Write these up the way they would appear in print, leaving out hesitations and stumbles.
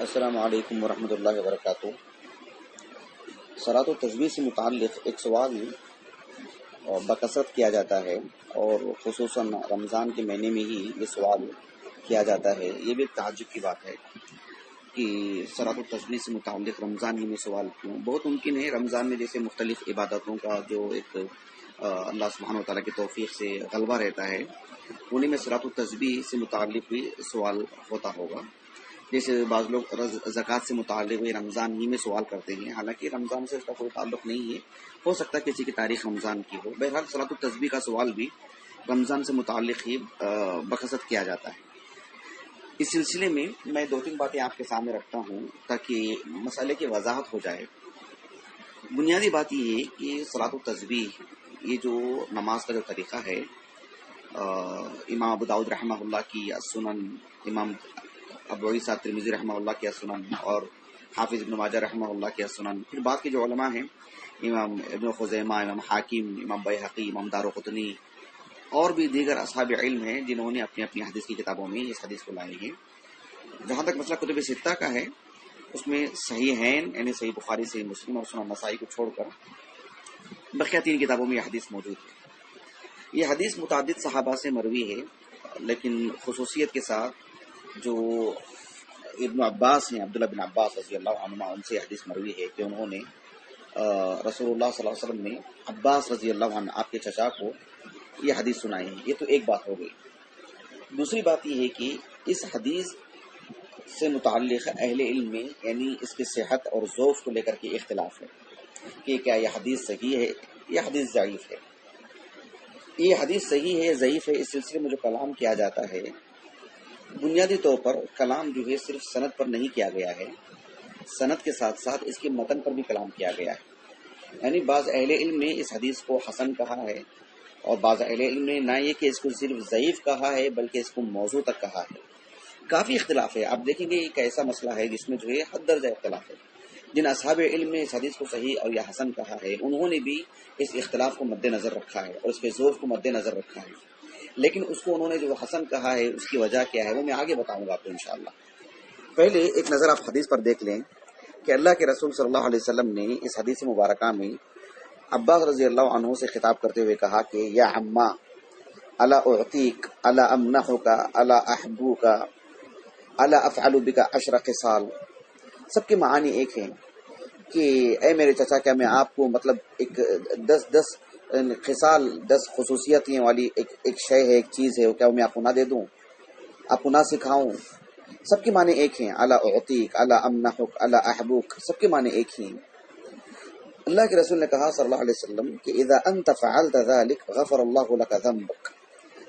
السلام علیکم ورحمۃ اللہ وبرکاتہ۔ صلاۃ التسبیح سے متعلق ایک سوال بکثرت کیا جاتا ہے، اور خصوصاً رمضان کے مہینے میں ہی یہ سوال کیا جاتا ہے۔ یہ بھی ایک تعجب کی بات ہے کہ صلاۃ التسبیح سے متعلق رمضان ہی میں سوال کیوں۔ بہت ممکن ہے رمضان میں جیسے مختلف عبادتوں کا جو ایک اللہ سبحانہ و تعالیٰ کی توفیق سے غلبہ رہتا ہے، انہیں میں صلاۃ التسبیح سے متعلق بھی سوال ہوتا ہوگا۔ جیسے بعض لوگ زکوٰۃ سے متعلق بھی رمضان ہی میں سوال کرتے ہیں، حالانکہ رمضان سے اس کا کوئی تعلق نہیں ہے، ہو سکتا ہے کسی کی تاریخ رمضان کی ہو۔ بہرحال صلاۃ التسبیح کا سوال بھی رمضان سے متعلق ہی بکثرت کیا جاتا ہے۔ اس سلسلے میں میں دو تین باتیں آپ کے سامنے رکھتا ہوں تاکہ مسئلے کی وضاحت ہو جائے۔ بنیادی بات یہ ہے کہ صلاۃ التسبیح یہ جو نماز کا جو طریقہ ہے، امام ابو داؤد رحمہ اللہ کی السنن، امام ابو عیسیٰ ترمذی رحمہ اللہ کی السنن، اور حافظ ابن ماجہ رحمہ اللہ کی السنن، پھر بعد کے جو علماء ہیں امام ابن خزیمہ، امام حاکم، امام بیہقی، امام دارقطنی اور بھی دیگر اصحاب علم ہیں جنہوں نے اپنی اپنی حدیث کی کتابوں میں اس حدیث کو لائے ہیں۔ جہاں تک مسئلہ کتب ستہ کا ہے، اس میں صحیحین یعنی صحیح بخاری، صحیح مسلم اور سنن نسائی کو چھوڑ کر بقیہ تین کتابوں میں یہ حدیث موجود ہے۔ یہ حدیث متعدد صحابہ سے مروی ہے، لیکن خصوصیت کے ساتھ جو ابن عباس ہیں، عبداللہ بن عباس رضی اللہ عنہما، ان سے حدیث مروی ہے کہ انہوں نے رسول اللہ صلی اللہ علیہ وسلم نے عباس رضی اللہ عنہ آپ کے چچا کو یہ حدیث سنائی ہے۔ یہ تو ایک بات ہو گئی۔ دوسری بات یہ ہے کہ اس حدیث سے متعلق اہل علم میں یعنی اس کی صحت اور ضعف کو لے کر کے اختلاف ہے کہ کیا یہ حدیث صحیح ہے یا حدیث ضعیف ہے۔ یہ حدیث صحیح ہے ضعیف ہے، اس سلسلے میں جو کلام کیا جاتا ہے، بنیادی طور پر کلام جو ہے صرف سند پر نہیں کیا گیا ہے، سند کے ساتھ ساتھ اس کے متن پر بھی کلام کیا گیا ہے۔ یعنی بعض اہل علم نے اس حدیث کو حسن کہا ہے، اور بعض اہل علم نے نہ یہ کہ اس کو صرف ضعیف کہا ہے بلکہ اس کو موضوع تک کہا ہے۔ کافی اختلاف ہے۔ آپ دیکھیں گے ایک ایسا مسئلہ ہے جس میں جو ہے حد درجہ اختلاف ہے۔ جن اصحاب علم نے اس حدیث کو صحیح اور یا حسن کہا ہے، انہوں نے بھی اس اختلاف کو مد نظر رکھا ہے اور اس کے ضعف کو مد نظر رکھا ہے، لیکن اس کو انہوں نے جو حسن کہا ہے اس کی وجہ کیا ہے وہ میں آگے بتاؤں گا آپ کو انشاءاللہ۔ پہلے ایک نظر آپ حدیث پر دیکھ لیں کہ اللہ کے رسول صلی اللہ علیہ وسلم نے اس حدیث مبارکہ میں عباس رضی اللہ عنہ سے خطاب کرتے ہوئے کہا کہ یا عما الا اعطیک الا امنحک الا احبوک الا افعل بک عشر خصال۔ سب کے معنی ایک ہیں کہ اے میرے چچا، کیا میں آپ کو مطلب ایک 10 خصال 10 خصوصیتیں والی ایک شے ہے، ایک چیز ہے، کیا میں آپ کو نہ دے دوں، آپ کو نہ سکھاؤں؟ سب کے معنی ایک ہیں، الا اعطیک الا امنحک الا احبوک، سب کے معنی ایک ہیں۔ اللہ کے رسول نے کہا صلی اللہ علیہ وسلم کہ اذا انت فعلت ذلك غفر اللہ لك ذنبك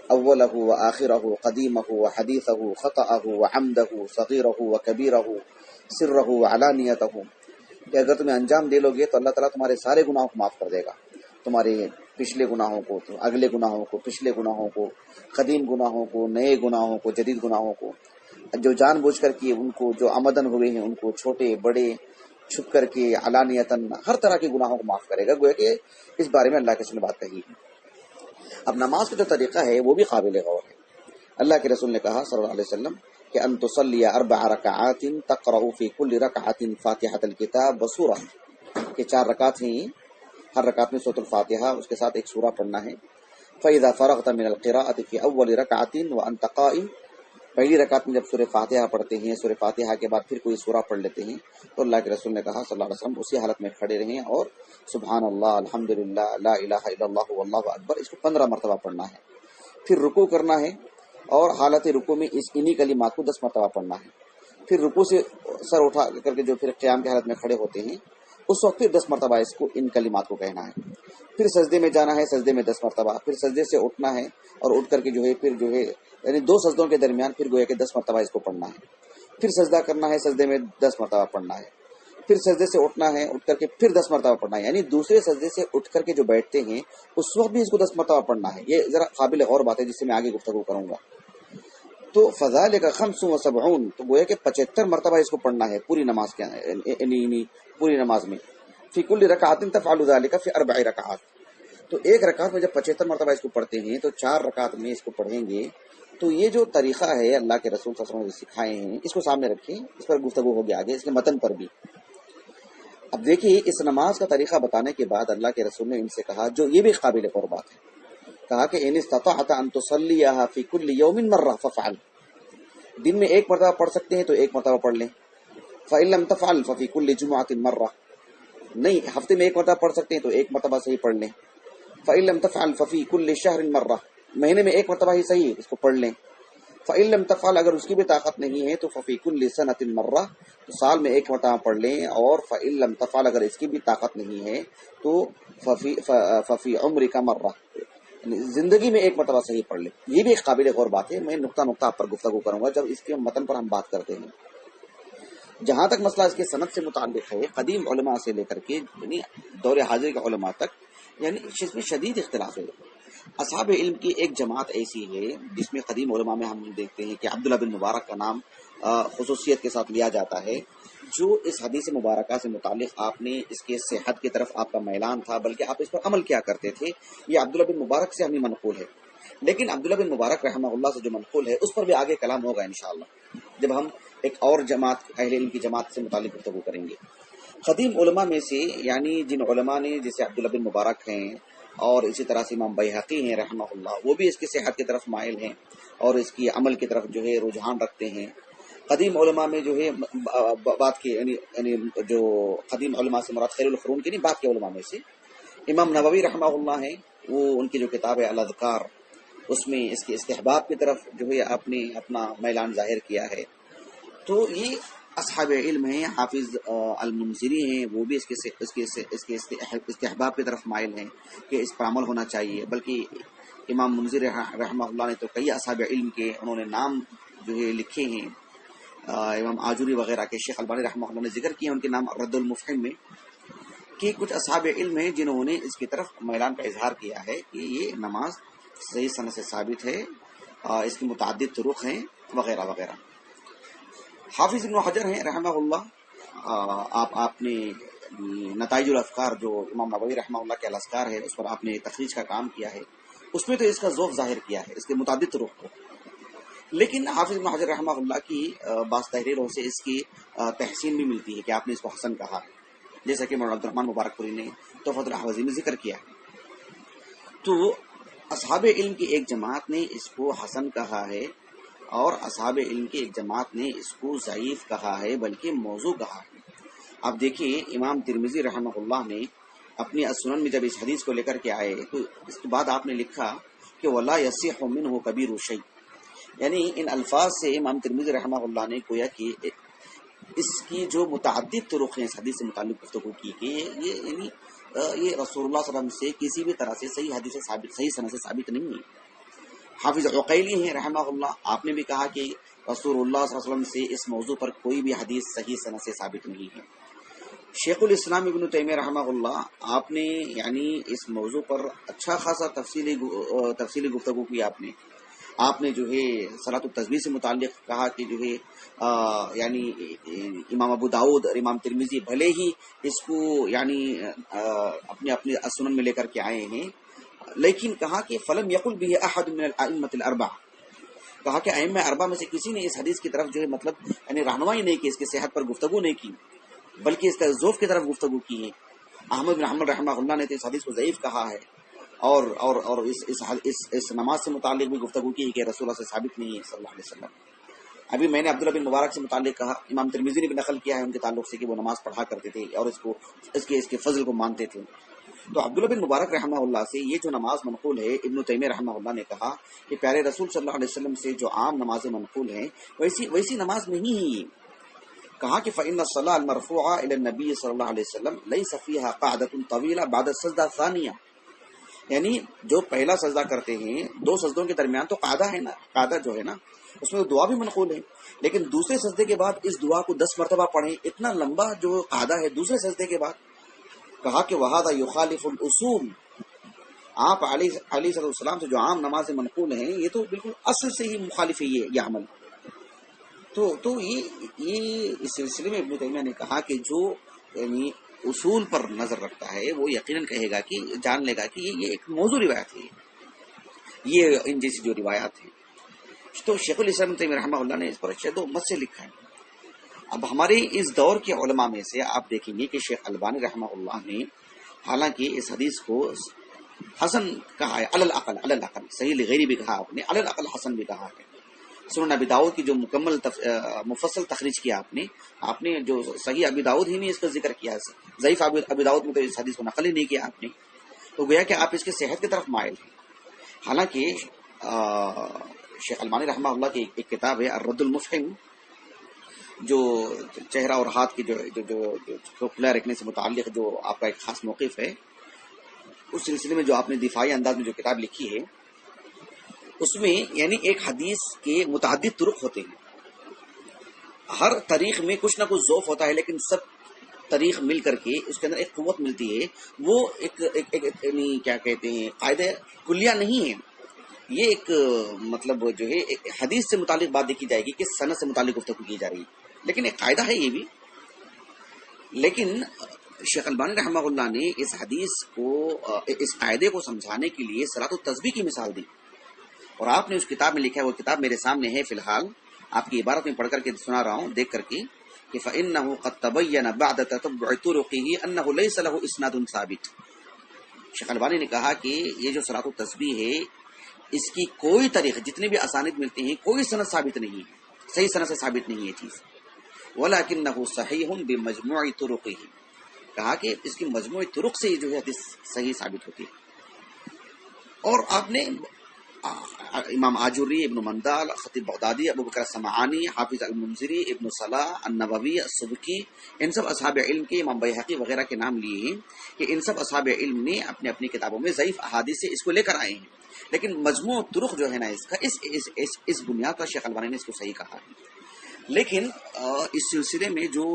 اولہ وآخرہ قدیمہ وحدیثہ خطأہ وعمدہ صغیرہ وکبیرہ سرہ وعلانیتہ، کہ اگر تمہیں انجام دے لو گے تو اللہ تعالیٰ تمہارے سارے گناہوں کو معاف کر دے گا، تمہارے پچھلے گناہوں کو، اگلے گناہوں کو، پچھلے گناہوں کو، قدیم گناہوں کو، نئے گناہوں کو، جدید گناہوں کو، جو جان بوجھ کر کے ان کو، جو آمدن ہوئے ہیں ان کو، چھوٹے بڑے، چھپ کر کے، علانیتاً، ہر طرح کے گناہوں کو معاف کرے گا۔ گویا کہ اس بارے میں اللہ کے رسول نے بات کہی ہے۔ اب نماز کا جو طریقہ ہے وہ بھی قابل غور ہے۔ اللہ کے رسول نے کہا صلی اللہ علیہ وسلم کہ ان تصلی 4 رکعات تقرأ فی کل رکعۃ فاتحۃ الکتاب وسورہ، کہ 4 رکعت ہیں، ہر رکعت میں سورۃ الفاتحہ اس کے ساتھ ایک سورہ پڑھنا ہے۔ فاذا فرغت من القراءۃ فی اول رکعۃ وانت قائم، پہلی رکعت میں جب سورہ فاتحہ پڑھتے ہیں، سورہ فاتحہ کے بعد پھر کوئی سورہ پڑھ لیتے ہیں، تو اللہ کے رسول نے کہا صلی اللہ علیہ وسلم اسی حالت میں کھڑے رہیں اور سبحان اللہ، الحمدللہ، لا الہ الا اللہ واللہ اکبر، اس کو 15 مرتبہ پڑھنا ہے۔ پھر رکوع کرنا ہے اور حالت رکوع میں انہی کلمات کو 10 مرتبہ پڑھنا ہے۔ پھر رکوع سے سر اٹھا کر کے جو پھر قیام کی حالت میں کھڑے ہوتے ہیں، اس وقت پھر 10 مرتبہ اس کو ان کلمات کو کہنا ہے۔ پھر سجدے میں جانا ہے، سجدے میں 10 مرتبہ، پھر سجدے سے اٹھنا ہے اور اٹھ کر کے جو ہے پھر جو ہے یعنی 2 سجدوں کے درمیان پھر گویا کہ 10 مرتبہ اس کو پڑھنا ہے۔ پھر سجدہ کرنا ہے، سجدے میں 10 مرتبہ پڑھنا ہے۔ پھر سجدے سے اٹھنا ہے، اٹھ کر کے پھر 10 مرتبہ پڑھنا ہے، یعنی دوسرے سجدے سے اٹھ کر کے جو بیٹھتے ہیں اس وقت بھی اس کو 10 مرتبہ پڑھنا ہے۔ یہ ذرا قابل غور بات ہے جس سے میں آگے گفتگو کروں گا۔ تو فذالک 75، تو گویا کہ 75 مرتبہ اس کو پڑھنا ہے پوری نماز کے پوری نماز میں۔ فی کل رکعۃ تفعل ذلک فی 4 رکعات، تو ایک رکعت میں جب 75 مرتبہ اس کو پڑھتے ہیں تو 4 رکعت میں اس کو پڑھیں گے تو یہ جو طریقہ ہے اللہ کے رسول صلی اللہ علیہ وسلم نے سکھائے ہیں، اس کو سامنے رکھیں، اس پر گفتگو ہوگی آگے، اس کے متن پر بھی۔ اب دیکھیے اس نماز کا طریقہ بتانے کے بعد اللہ کے رسول نے ان سے کہا، جو یہ بھی قابل غور بات ہے، کہا کہ ان استطعت ان تصلیھا فی کل یوم مرہ فافعل، دن میں ایک مرتبہ پڑھ سکتے ہیں تو ایک مرتبہ پڑھ لیں، فإن لم تفعل ففی کل جمعۃ مرہ، نہیں ہفتے میں ایک مرتبہ پڑھ سکتے ہیں تو ایک مرتبہ صحیح پڑھ لیں، فإن لم تفعل ففی کل شہر مرہ، مہینے میں ایک مرتبہ ہی صحیح اس کو پڑھ لیں، فإن لم تفعل، اگر اس کی بھی طاقت نہیں ہے تو ففی کل سنۃ مرہ، تو سال میں ایک مرتبہ پڑھ لیں، اور فإن لم تفعل، اگر اس کی بھی طاقت نہیں ہے تو ففی عمرک مرہ، یعنی زندگی میں ایک مرتبہ صحیح پڑھ لیں۔ یہ بھی ایک قابل غور بات ہے، میں نقطہ نقطہ آپ پر گفتگو کروں گا جب اس کے متن پر ہم بات کرتے ہیں۔ جہاں تک مسئلہ اس کے سند سے متعلق ہے، قدیم علماء سے لے کر کے یعنی دور حاضر کے علماء تک، یعنی اس میں شدید اختلاف ہے۔ اصحاب علم کی ایک جماعت ایسی ہے جس میں قدیم علماء میں ہم دیکھتے ہیں کہ عبداللہ بن مبارک کا نام خصوصیت کے ساتھ لیا جاتا ہے، جو اس حدیث مبارکہ سے متعلق آپ نے اس کے صحت کی طرف آپ کا میلان تھا، بلکہ آپ اس پر عمل کیا کرتے تھے، یہ عبداللہ بن مبارک سے ہمیں منقول ہے۔ لیکن عبداللہ بن مبارک رحمہ اللہ سے جو منقول ہے اس پر بھی آگے کلام ہوگا انشاءاللہ، جب ہم ایک اور جماعت اہل علم کی جماعت سے متعلق گفتگو کریں گے۔ قدیم علماء میں سے یعنی جن علماء نے جیسے عبداللہ بن مبارک ہیں، اور اسی طرح سے امام بیہقی ہیں رحمہ اللہ، وہ بھی اس کی صحت کی طرف مائل ہیں اور اس کی عمل کی طرف جو ہے رجحان رکھتے ہیں۔ قدیم علماء میں جو ہے بات کے یعنی جو قدیم علماء سے مراد خیر القرون کی نہیں، بات کے علماء میں سے امام نووی رحمہ اللہ ہیں، وہ ان کی جو کتاب ہے الاذکار، اس میں اس کے استحباب کی طرف جو ہے آپ نے اپنا میلان ظاہر کیا ہے۔ تو یہ اصحاب علم ہیں، حافظ المنذری ہیں، وہ بھی اس کے استحباب کی طرف مائل ہیں کہ اس پر عمل ہونا چاہیے، بلکہ امام منذر رحمہ اللہ نے تو کئی اصحاب علم کے انہوں نے نام جو ہے لکھے ہیں، امام آجوری وغیرہ کے، شیخ البانی رحمہ اللہ نے ذکر کیا ان کے نام رد المفہم میں، کہ کچھ اصحاب علم ہیں جنہوں نے اس کی طرف میلان کا اظہار کیا ہے کہ یہ نماز صحیح سند سے ثابت ہے، اس کی متعدد طرق ہیں وغیرہ وغیرہ۔ حافظ ابن حجر ہیں رحمہ اللہ، آپ نے نتائج الافکار جو امام نووی رحمہ اللہ کے الاذکار ہے اس پر آپ نے تخریج کا کام کیا ہے، اس میں تو اس کا ذوق ظاہر کیا ہے اس کے متعدد طرق کو، لیکن حافظ ابن حجر رحمہ اللہ کی بعض تحریروں سے اس کی تحسین بھی ملتی ہے کہ آپ نے اس کو حسن کہا، جیسا کہ مولانا عبدالرحمن مبارک پوری نے تحفۃ الاحوذی میں ذکر کیا ہے۔ تو اصحاب علم کی ایک جماعت نے اس کو حسن کہا ہے، اور اصحاب علم کی ایک جماعت نے اس کو ضعیف کہا ہے، بلکہ موضوع کہا ہے۔ اب دیکھیے امام ترمذی رحمہ اللہ نے اپنی السنن میں جب اس حدیث کو لے کر کے آئے تو اس کے بعد آپ نے لکھا کہ وَلَا يَصِحُ مِنْهُ كَبِيرُ شَيْءٍ، یعنی ان الفاظ سے امام ترمذی رحمہ اللہ نے گویا کہ اس کی جو متعدد طرق ہیں اس حدیث سے متعلق گفتگو کی کہ یہ رسول اللہ صلی اللہ علیہ وسلم سے کسی بھی طرح سے صحیح حدیث سے ثابت، صحیح سند سے ثابت نہیں ہے۔ حافظ عقیلی ہیں رحمہ اللہ، آپ نے بھی کہا کہ رسول اللہ صلی اللہ علیہ وسلم سے اس موضوع پر کوئی بھی حدیث صحیح سند سے ثابت نہیں ہے۔ شیخ الاسلام ابن تیمیہ رحمہ اللہ، آپ نے یعنی اس موضوع پر اچھا خاصا تفصیلی گفتگو کی، آپ نے جو ہے صلاۃ التسبیح سے متعلق کہا کہ جو ہے یعنی امام ابو داؤد اور امام ترمذی بھلے ہی اس کو یعنی اپنے سنن میں لے کر کے آئے ہیں، لیکن کہا کہ فلم یقل بھی احد من الائمۃ الاربعہ، کہا کہ ائمہ اربعہ میں سے کسی نے اس حدیث کی طرف جو ہے مطلب یعنی رہنمائی نہیں کی، اس کی صحت پر گفتگو نہیں کی، بلکہ اس کا ذوق کی طرف گفتگو کی ہے۔ احمد بن حنبل رحمہ اللہ نے تو اس حدیث کو ضعیف کہا ہے، اور اس نماز سے متعلق بھی گفتگو کی ہے کہ رسول اللہ سے ثابت نہیں ہے صلی اللہ علیہ وسلم۔ ابھی میں نے عبداللہ بن مبارک سے متعلق کہا، امام ترمذی نے بھی نقل کیا ہے ان کے تعلق سے کہ وہ نماز پڑھا کرتے تھے اور اس کے فضل کو مانتے تھے۔ تو عبداللہ بن مبارک رحمہ اللہ سے یہ جو نماز منقول ہے، ابن تیمیہ رحمہ اللہ نے کہا کہ پیارے رسول صلی اللہ علیہ وسلم سے جو عام نمازیں منقول ہیں ویسی نماز نہیں ہے۔ کہا کہ فإن الصلاة المرفوعة إلى النبي صلی اللہ علیہ وسلم ليس فيها قعدة طويلة بعد السجدة الثانية، یعنی جو پہلا سجدہ کرتے ہیں دو سجدوں کے درمیان تو قعدہ ہے نا، قعدہ جو ہے نا اس میں دعا بھی منقول ہے، لیکن دوسرے سجدے کے بعد اس دعا کو 10 مرتبہ پڑھیں، اتنا لمبا جو قعدہ ہے دوسرے سجدے کے بعد۔ کہا کہ وَهَذَا يُخَالِفُ الْأُصُولِ، آپ علیہ السلام سے جو عام نمازیں منقول ہیں یہ تو بالکل اصل سے ہی مخالف ہے یہ عمل۔ تو یہ اس سلسلے میں ابن تیمیہ نے کہا کہ جو یعنی اصول پر نظر رکھتا ہے وہ یقیناً کہے گا کہ جان لے گا کہ یہ ایک موضوع روایت ہے، یہ ان جیسی جو روایات ہیں۔ تو شیخ الاسلام ابن تیمیہ رحمہ اللہ نے اس پر شد و مت سے لکھا ہے. اب ہمارے اس دور کے علماء میں سے آپ دیکھیں گے کہ شیخ البانی رحمہ اللہ نے حالانکہ اس حدیث کو حسن کہا ہے، علی الاقل صحیح لغیری بھی کہا آپ نے، علی الاقل حسن بھی کہا ہے. سنن ابی داؤد کی جو مکمل مفصل تخریج کیا آپ نے جو صحیح ابی داؤد ہی میں اس کا ذکر کیا ہے، ضعیف ابی داؤد میں تو اس حدیث کو نقل ہی نہیں کیا آپ نے، تو گویا کہ آپ اس کی صحت کی طرف مائل ہیں. حالانکہ شیخ البانی رحمہ اللہ کی ایک کتاب ہے الرد المفہم، جو چہرہ اور ہاتھ کی جو کھلا رکھنے سے متعلق جو آپ کا ایک خاص موقف ہے، اس سلسلے میں جو آپ نے دفاعی انداز میں جو کتاب لکھی ہے، اس میں یعنی ایک حدیث کے متعدد طرق ہوتے ہیں، ہر طریق میں کچھ نہ کچھ ضعف ہوتا ہے، لیکن سب طریق مل کر کے اس کے اندر ایک قوت ملتی ہے. وہ ایک کیا کہتے ہیں قاعدہ کلیہ نہیں ہے، یہ ایک مطلب جو ہے ایک حدیث سے متعلق بات دیکھی جائے گی کہ سند سے متعلق گفتگو کی جا رہی ہے، لیکن ایک قاعدہ ہے یہ بھی. لیکن شیخ البانی رحمہ اللہ نے اس حدیث کو اس قاعدے کو سمجھانے کے لیے صلاۃ التسبیح کی مثال دی، اور آپ نے اس کتاب میں لکھا ہے، وہ کتاب میرے سامنے ہے فی الحال، آپ کی عبارت میں پڑھ کر کے سنا رہا ہوں دیکھ کر کے، کہ فَإِنَّهُ قَدْ تَبَيَّنَ بَعْدَ تَتَبُّعِ طُرُقِهِ أَنَّهُ لَيْسَ لَهُ إِسْنَادٌ ثابت. شیخ البانی نے کہا کہ یہ جو صلاۃ التسبیح ہے، اس کی کوئی طریق، جتنے بھی اسانید ملتے ہیں، کوئی سند ثابت نہیں ہے، صحیح سند سے ثابت نہیں ہے یہ چیز. وَلَكِنَّهُ صَحِيحٌ بِمَجْمُوعِ طُرُقِهِ، کہا کہ اس کی مجموعی طرق سے جو ہے حدیث صحیح ثابت ہوتی ہے. اور آپ نے امام آجوری، ابن مندال، خطیب بغدادی، ابو بکر سمعانی، حافظ المنذری، ابن صلاح، النووی، السبکی، ان سب اصحاب علم کے، امام بیہقی وغیرہ کے نام لیے ہیں کہ ان سب اصحاب علم نے اپنی اپنی کتابوں میں ضعیف احادیث سے اس کو لے کر آئے ہیں، لیکن مجموع طرق جو ہے نا اس کا اس بنیاد پر شیخ البانی نے اس کو صحیح کہا ہے. لیکن اس سلسلے میں جو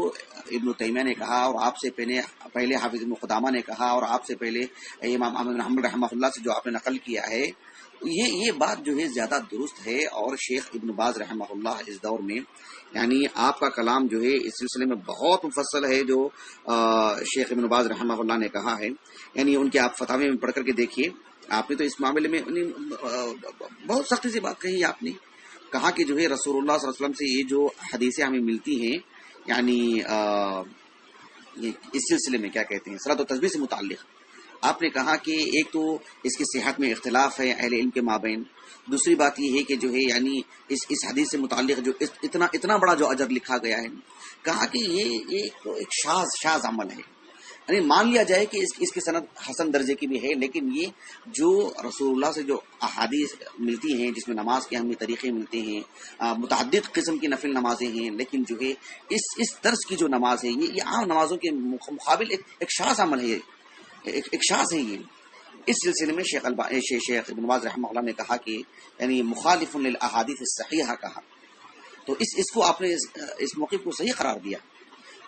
ابن تیمیہ نے کہا، اور آپ سے پہلے حافظ ابن قدامہ نے کہا، اور آپ سے پہلے امام احمد بن حنبل رحمہ اللہ سے جو آپ نے نقل کیا ہے، یہ بات جو ہے زیادہ درست ہے. اور شیخ ابن باز رحمہ اللہ اس دور میں، یعنی آپ کا کلام جو ہے اس سلسلے میں بہت مفصل ہے جو شیخ ابن باز رحمہ اللہ نے کہا ہے، یعنی ان کے آپ فتاوی میں پڑھ کر کے دیکھیے. آپ نے تو اس معاملے میں بہت سختی سے بات کہی. آپ نے کہا کہ جو ہے رسول اللہ صلی اللہ علیہ وسلم سے یہ جو حدیثیں ہمیں ملتی ہیں، یعنی اس سلسلے میں کیا کہتے ہیں صلاۃ و تسبیح سے متعلق، آپ نے کہا کہ ایک تو اس کی صحت میں اختلاف ہے اہل علم کے مابین، دوسری بات یہ ہے کہ جو ہے یعنی اس حدیث سے متعلق جو اتنا بڑا جو اجر لکھا گیا ہے، کہا کہ یہ ایک شاذ عمل ہے. یعنی مان لیا جائے کہ اس کی سند حسن درجے کی بھی ہے، لیکن یہ جو رسول اللہ سے جو احادیث ملتی ہیں، جس میں نماز کے ہمیں طریقے ملتے ہیں، متعدد قسم کی نفل نمازیں ہیں، لیکن جو ہے اس طرز کی جو نماز ہے، یہ عام نمازوں کے مقابل ایک شاذ عمل ہے، ایک شاذ ہے یہ. اس سلسلے میں شیخ ابن باز رحمہ اللہ نے کہا کہ یعنی مخالف للاحادیث الصحیحہ کہا، تو اس کو آپ نے اس موقف کو صحیح قرار دیا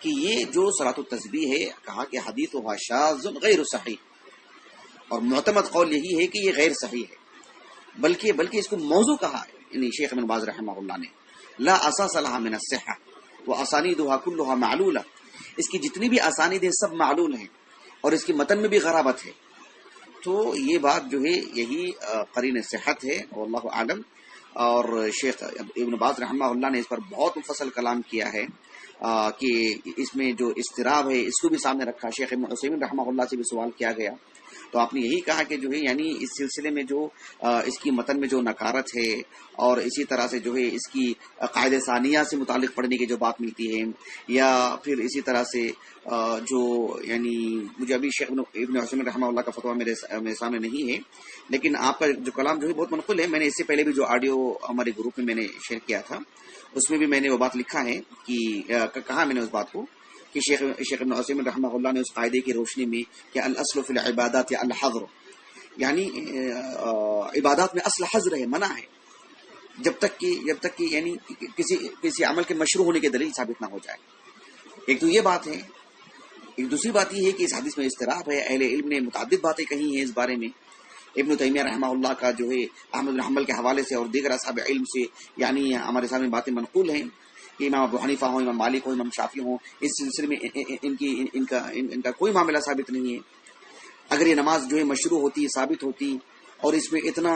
کہ یہ جو صلاۃ التسبیح ہے، کہا کہ حدیث و شاذ غیر صحیح، اور معتمد قول یہی ہے کہ یہ غیر صحیح ہے، بلکہ اس کو موضوع کہا ہے یعنی شیخ ابن باز رحمہ اللہ نے. لا اساس لها من الصحہ واسانیدها كلها معلولہ، اس کی جتنی بھی اسانید ہیں سب معلول ہیں، اور اس کی متن میں بھی غرابت ہے. تو یہ بات جو ہے یہی قرین صحت ہے، واللہ عالم. اور شیخ ابن باز رحمہ اللہ نے اس پر بہت مفصل کلام کیا ہے کہ اس میں جو اضطراب ہے اس کو بھی سامنے رکھا. شیخ ابن عثیمین رحمہ اللہ سے بھی سوال کیا گیا، تو آپ نے یہی کہا کہ جو ہے یعنی اس سلسلے میں جو اس کی متن میں جو نکارت ہے، اور اسی طرح سے جو ہے اس کی قاعدہ ثانیہ سے متعلق پڑھنے کی جو بات ملتی ہے، یا پھر اسی طرح سے جو یعنی مجھے ابھی شیخ ابن عثیمین رحمہ اللہ کا فتویٰ میرے سامنے نہیں ہے، لیکن آپ کا جو کلام جو ہے بہت منقول ہے. میں نے اس سے پہلے بھی جو آڈیو ہمارے گروپ میں نے شیئر کیا تھا، اس میں بھی میں نے وہ بات لکھا ہے کہ کہا میں نے اس بات کو کہ شیخ ابن عثیمین رحمہ اللہ نے اس قاعدے کی روشنی میں کہ الاصل فی العبادات الحظر، یعنی عبادات میں اصل حظر ہے، منع ہے، جب تک کہ یعنی کسی عمل کے مشروع ہونے کی دلیل ثابت نہ ہو جائے. ایک تو یہ بات ہے. ایک دوسری بات یہ ہے کہ اس حدیث میں اضطراب ہے، اہل علم نے متعدد باتیں کہی ہیں اس بارے میں. ابن تیمیہ رحمہ اللہ کا جو ہے احمد بن حنبل کے حوالے سے اور دیگر اصحاب علم سے یعنی ہمارے سامنے باتیں منقول ہیں کہ امام ابو حنیفہ ہوں، امام مالک ہوں، امام شافعی ہوں، اس سلسلے میں ان کا کوئی معاملہ ثابت نہیں ہے. اگر یہ نماز جو ہے مشروع ہوتی، ثابت ہوتی، اور اس میں اتنا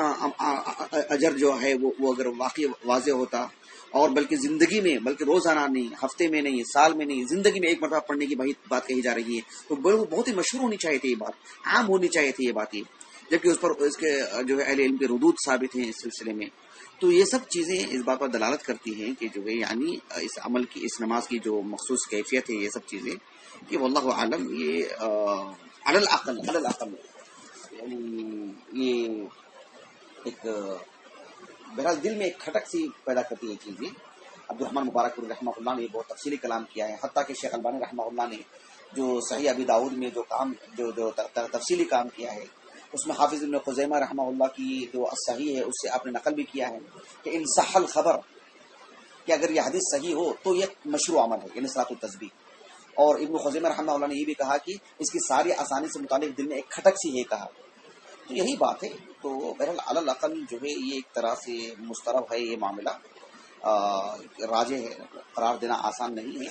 اجر جو ہے وہ اگر واقعی واضح ہوتا، اور بلکہ زندگی میں، بلکہ روزانہ نہیں، ہفتے میں نہیں، سال میں نہیں، زندگی میں ایک مرتبہ پڑھنے کی بات کہی جا رہی ہے، تو بہت ہی مشہور ہونی چاہیے تھی یہ بات، عام ہونی چاہیے تھی یہ بات، جبکہ اس پر اس کے جو ہے اہل علم کے ردود ثابت ہیں اس سلسلے میں. تو یہ سب چیزیں اس بات پر دلالت کرتی ہیں کہ جو ہے یعنی اس عمل کی، اس نماز کی جو مخصوص کیفیت ہے، یہ سب چیزیں کہ واللہ عالم یہ علی الاقل یعنی یہ ایک بہرحال دل میں ایک کھٹک سی پیدا کرتی ہے چیزیں. عبد الرحمن مبارک رحمہ اللہ نے بہت تفصیلی کلام کیا ہے، حتیٰ کہ شیخ البانی رحمہ اللہ نے جو صحیح ابی داؤد میں جو تفصیلی کام کیا ہے، اس میں حافظ ابن خزیمہ رحمہ اللہ کی جو صحیح ہے اس سے آپ نے نقل بھی کیا ہے کہ ان صح الخبر، کہ اگر یہ حدیث صحیح ہو تو یہ مشروع عمل ہے، یعنی صلاۃ التسبیح. اور ابن خزیمہ رحمہ اللہ نے یہ بھی کہا کہ اس کی ساری آسانی سے متعلق دل میں ایک کھٹک سی ہے کہا. تو یہی بات ہے. تو بہرحال علی الاقل جو ہے یہ ایک طرح سے مسترب ہے، یہ معاملہ راجح ہے، قرار دینا آسان نہیں ہے.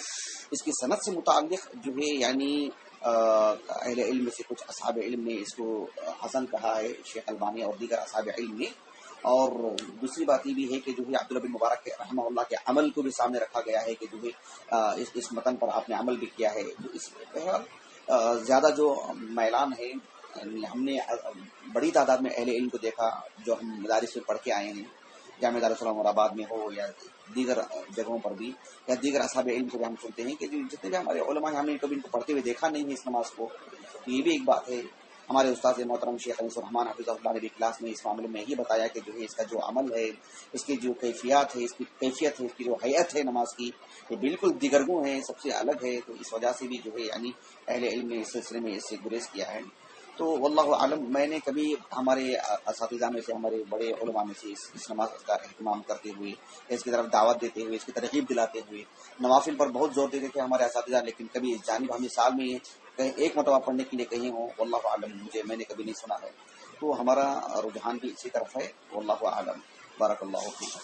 اس کی سند سے متعلق جو ہے یعنی اہل علم سے کچھ اصحاب علم نے اس کو حسن کہا ہے، شیخ البانی اور دیگر اصحاب علم نے. اور دوسری بات یہ بھی ہے کہ جو ہے عبداللہ بن مبارک رحمہ اللہ کے عمل کو بھی سامنے رکھا گیا ہے کہ جو ہے اس متن پر آپ نے عمل بھی کیا ہے. تو اس بہرحال زیادہ جو میلان ہے، ہم نے بڑی تعداد میں اہل علم کو دیکھا جو ہم مدارس میں پڑھ کے آئے ہیں، جامعہ دارالسلام اور آباد میں ہو یا دیگر جگہوں پر بھی، یا دیگر اصحاب علم سے بھی ہم سنتے ہیں کہ جتنے بھی ہمارے علماء ہیں، ہم نے کبھی ان کو پڑھتے ہوئے دیکھا نہیں ہے اس نماز کو. تو یہ بھی ایک بات ہے. ہمارے استاد محترم شیخ انیس الرحمن حفظہ اللہ نے بھی کلاس میں اس معاملے میں یہ بتایا کہ جو ہے اس کا جو عمل ہے، اس کی جو کیفیات ہے، اس کی کیفیت ہے، اس کی جو حیت ہے نماز کی، یہ بالکل دیگرگوں ہے، سب سے الگ ہے. تو اس وجہ سے بھی جو ہے یعنی اہل علم نے اس سلسلے میں اس سے گریز کیا ہے. تو واللہ عالم، میں نے کبھی ہمارے اساتذہ میں سے، ہمارے بڑے علماء میں سے اس نماز کا اہتمام کرتے ہوئے، اس کی طرف دعوت دیتے ہوئے، اس کی ترغیب دلاتے ہوئے، نوافل پر بہت زور دیتے تھے ہمارے اساتذہ، لیکن کبھی اس جانب ہمیں سال میں کہیں ایک مرتبہ پڑھنے کے لیے کہیں ہوں، واللہ عالم میں نے کبھی نہیں سنا ہے. تو ہمارا رجحان بھی اسی طرف ہے، واللہ عالم. بارک اللہ فیک.